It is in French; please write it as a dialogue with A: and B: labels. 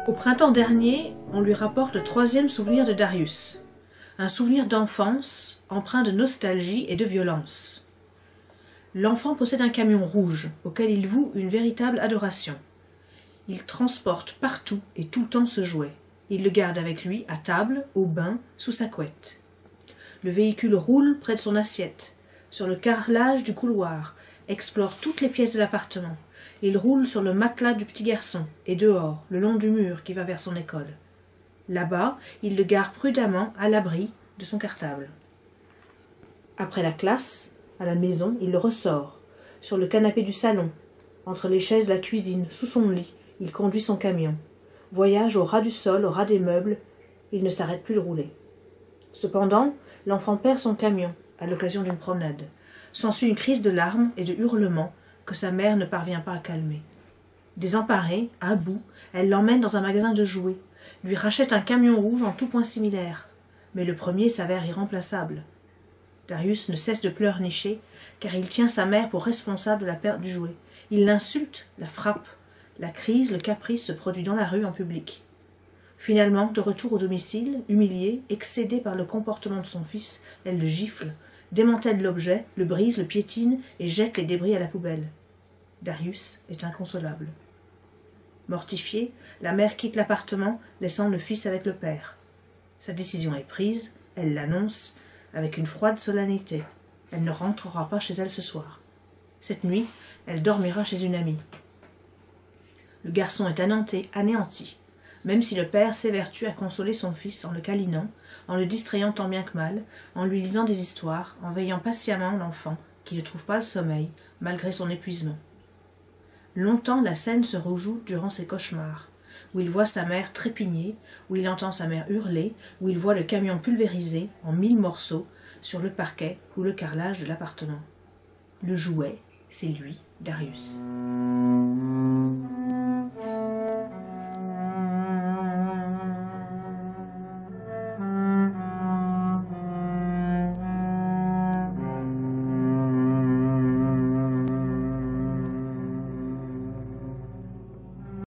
A: Au printemps dernier, on lui rapporte le 3e souvenir de Darius. Un souvenir d'enfance, empreint de nostalgie et de violence. L'enfant possède un camion rouge, auquel il voue une véritable adoration. Il transporte partout et tout le temps ce jouet. Il le garde avec lui, à table, au bain, sous sa couette. Le véhicule roule près de son assiette, sur le carrelage du couloir, explore toutes les pièces de l'appartement. Il roule sur le matelas du petit garçon, et dehors, le long du mur qui va vers son école. Là-bas, il le gare prudemment à l'abri de son cartable. Après la classe, à la maison, il le ressort, sur le canapé du salon, entre les chaises de la cuisine, sous son lit, il conduit son camion. Voyage au ras du sol, au ras des meubles, il ne s'arrête plus de rouler. Cependant, l'enfant perd son camion, à l'occasion d'une promenade. S'ensuit une crise de larmes et de hurlements que sa mère ne parvient pas à calmer. Désemparée, à bout, elle l'emmène dans un magasin de jouets, lui rachète un camion rouge en tout point similaire. Mais le premier s'avère irremplaçable. Darius ne cesse de pleurnicher, car il tient sa mère pour responsable de la perte du jouet. Il l'insulte, la frappe. La crise, le caprice se produit dans la rue en public. Finalement, de retour au domicile, humiliée, excédée par le comportement de son fils, elle le gifle, démantèle l'objet, le brise, le piétine et jette les débris à la poubelle. Darius est inconsolable. Mortifiée, la mère quitte l'appartement, laissant le fils avec le père. Sa décision est prise, elle l'annonce, avec une froide solennité. Elle ne rentrera pas chez elle ce soir. Cette nuit, elle dormira chez une amie. Le garçon est anéanti, même si le père s'évertue à consoler son fils en le câlinant, en le distrayant tant bien que mal, en lui lisant des histoires, en veillant patiemment l'enfant, qui ne trouve pas le sommeil, malgré son épuisement. Longtemps la scène se rejoue durant ses cauchemars, où il voit sa mère trépigner, où il entend sa mère hurler, où il voit le camion pulvérisé en 1000 morceaux sur le parquet ou le carrelage de l'appartement. Le jouet, c'est lui, Darius.